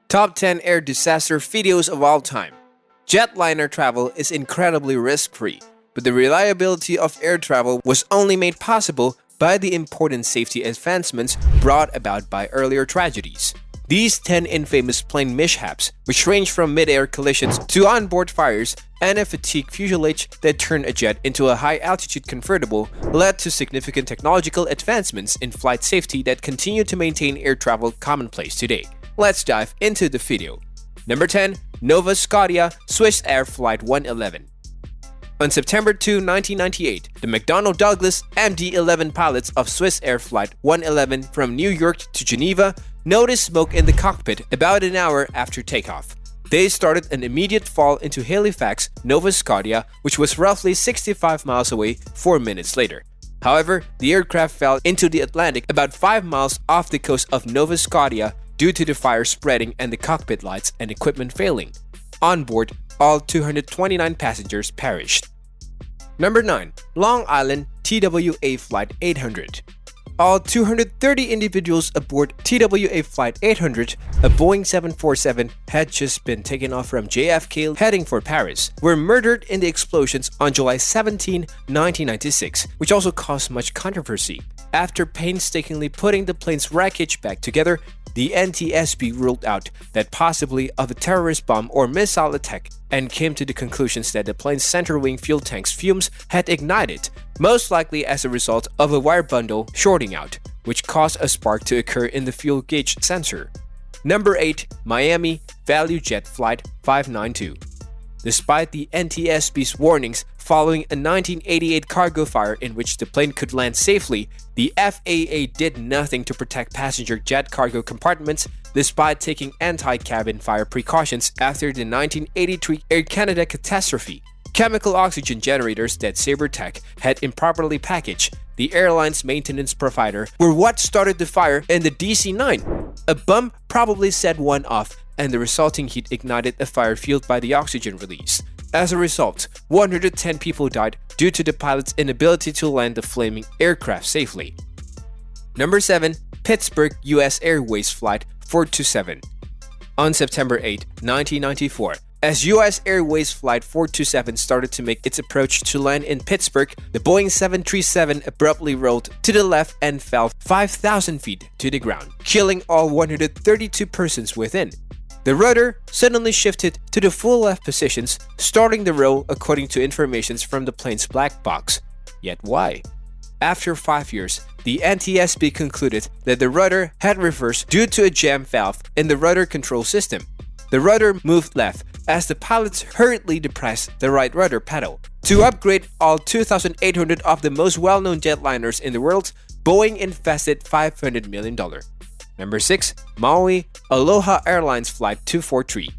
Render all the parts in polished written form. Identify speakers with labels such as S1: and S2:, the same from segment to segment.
S1: Top 10 air disaster videos of all time. Jetliner travel is incredibly risk-free, but the reliability of air travel was only made possible by the important safety advancements brought about by earlier tragedies. These 10 infamous plane mishaps, which range from mid-air collisions to onboard fires and a fatigued fuselage that turned a jet into a high-altitude convertible, led to significant technological advancements in flight safety that continue to maintain air travel commonplace today. Let's dive into the video. Number 10. Nova Scotia Swiss Air Flight 111. On September 2, 1998, the McDonnell Douglas MD-11 pilots of Swiss Air Flight 111 from New York to Geneva noticed smoke in the cockpit about an hour after takeoff. They started an immediate fall into Halifax, Nova Scotia, which was roughly 65 miles away 4 minutes later. However, the aircraft fell into the Atlantic about 5 miles off the coast of Nova Scotia due to the fire spreading and the cockpit lights and equipment failing. On board, all 229 passengers perished. Number 9. Long Island TWA Flight 800. All 230 individuals aboard TWA Flight 800, a Boeing 747, had just been taken off from JFK heading for Paris, were murdered in the explosions on July 17, 1996, which also caused much controversy. After painstakingly putting the plane's wreckage back together, the NTSB ruled out that possibly of a terrorist bomb or missile attack and came to the conclusions that the plane's center wing fuel tank's fumes had ignited, most likely as a result of a wire bundle shorting out, which caused a spark to occur in the fuel gauge sensor. Number 8. Miami ValueJet Flight 592. Despite the NTSB's warnings following a 1988 cargo fire in which the plane could land safely, the FAA did nothing to protect passenger jet cargo compartments despite taking anti-cabin fire precautions after the 1983 Air Canada catastrophe. Chemical oxygen generators that SaberTech had improperly packaged, the airline's maintenance provider, were what started the fire in the DC-9. A bump probably set one off, and the resulting heat ignited a fire fueled by the oxygen release. As a result, 110 people died due to the pilot's inability to land the flaming aircraft safely. Number 7. Pittsburgh US Airways Flight 427. On September 8, 1994, as US Airways Flight 427 started to make its approach to land in Pittsburgh, the Boeing 737 abruptly rolled to the left and fell 5,000 feet to the ground, killing all 132 persons within. The rudder suddenly shifted to the full left positions, starting the roll according to information from the plane's black box. Yet why? After 5 years, the NTSB concluded that the rudder had reversed due to a jam valve in the rudder control system. The rudder moved left as the pilots hurriedly depressed the right rudder pedal. To upgrade all 2,800 of the most well-known jetliners in the world, Boeing invested $500 million. Number 6. Maui Aloha Airlines Flight 243.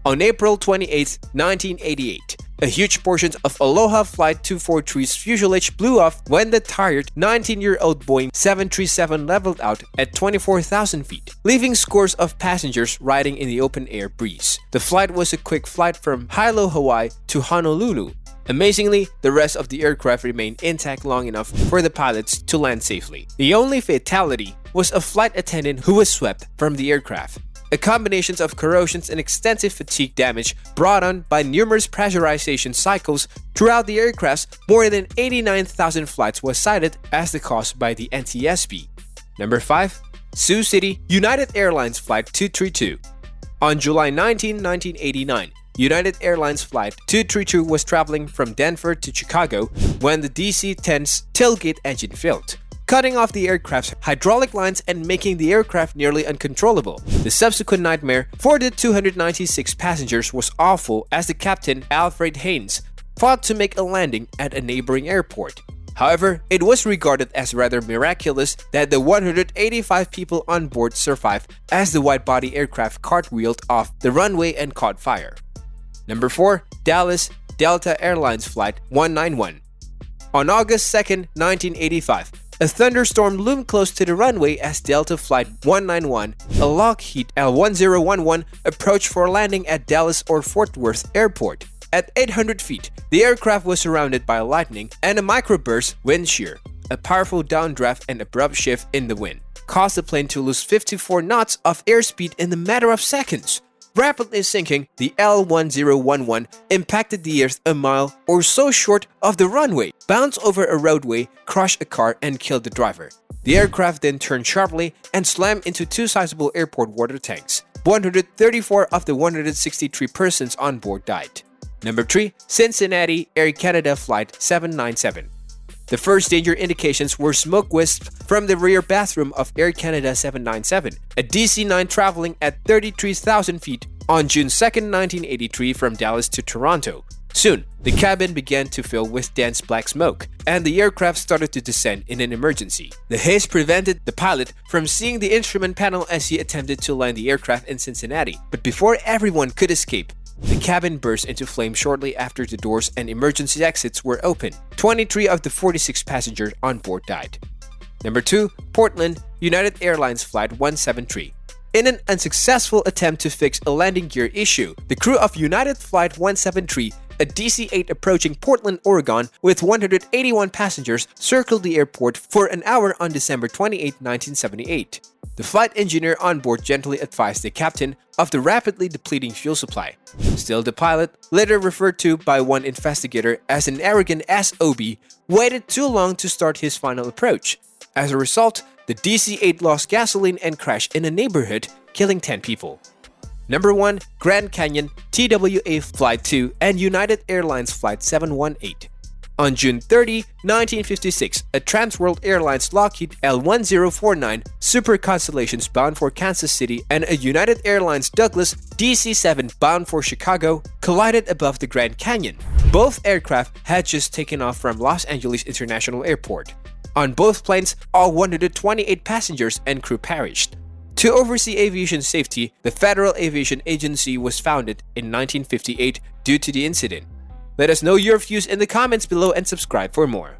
S1: On April 28, 1988, a huge portion of Aloha Flight 243's fuselage blew off when the tired 19-year-old Boeing 737 leveled out at 24,000 feet, leaving scores of passengers riding in the open-air breeze. The flight was a quick flight from Hilo, Hawaii to Honolulu. Amazingly, the rest of the aircraft remained intact long enough for the pilots to land safely. The only fatality was a flight attendant who was swept from the aircraft. A combination of corrosions and extensive fatigue damage brought on by numerous pressurization cycles throughout the aircraft, more than 89,000 flights was cited as the cause by the NTSB. Number 5. Sioux City United Airlines Flight 232. On July 19, 1989, United Airlines Flight 232 was traveling from Denver to Chicago when the DC-10's tailgate engine failed, cutting off the aircraft's hydraulic lines and making the aircraft nearly uncontrollable. The subsequent nightmare for the 296 passengers was awful as the captain, Alfred Haynes, fought to make a landing at a neighboring airport. However, it was regarded as rather miraculous that the 185 people on board survived as the wide-body aircraft cartwheeled off the runway and caught fire. Number 4. Dallas Delta Airlines Flight 191. On August 2, 1985, a thunderstorm loomed close to the runway as Delta Flight 191, a Lockheed L-1011, approached for landing at Dallas or Fort Worth Airport. At 800 feet, the aircraft was surrounded by lightning and a microburst wind shear, a powerful downdraft and abrupt shift in the wind, caused the plane to lose 54 knots of airspeed in a matter of seconds. Rapidly sinking, the L-1011 impacted the earth a mile or so short of the runway, bounced over a roadway, crushed a car, and killed the driver. The aircraft then turned sharply and slammed into two sizable airport water tanks. 134 of the 163 persons on board died. Number 3. Cincinnati Air Canada Flight 797. The first danger indications were smoke wisps from the rear bathroom of Air Canada 797, a DC-9 traveling at 33,000 feet on June 2, 1983 from Dallas to Toronto. Soon, the cabin began to fill with dense black smoke, and the aircraft started to descend in an emergency. The haze prevented the pilot from seeing the instrument panel as he attempted to land the aircraft in Cincinnati, but before everyone could escape, the cabin burst into flame shortly after the doors and emergency exits were open. 23 of the 46 passengers on board died. Number 2. Portland, United Airlines Flight 173. In an unsuccessful attempt to fix a landing gear issue, the crew of United Flight 173, a DC-8 approaching Portland, Oregon, with 181 passengers, circled the airport for an hour on December 28, 1978. The flight engineer on board gently advised the captain of the rapidly depleting fuel supply. Still, the pilot, later referred to by one investigator as an arrogant SOB, waited too long to start his final approach. As a result, the DC-8 lost gasoline and crashed in a neighborhood, killing 10 people. Number 1. Grand Canyon TWA Flight 2 and United Airlines Flight 718. On June 30, 1956, a Transworld Airlines Lockheed L-1049 Super Constellations bound for Kansas City and a United Airlines Douglas DC-7 bound for Chicago collided above the Grand Canyon. Both aircraft had just taken off from Los Angeles International Airport. On both planes, all 128 passengers and crew perished. To oversee aviation safety, the Federal Aviation Agency was founded in 1958 due to the incident. Let us know your views in the comments below and subscribe for more.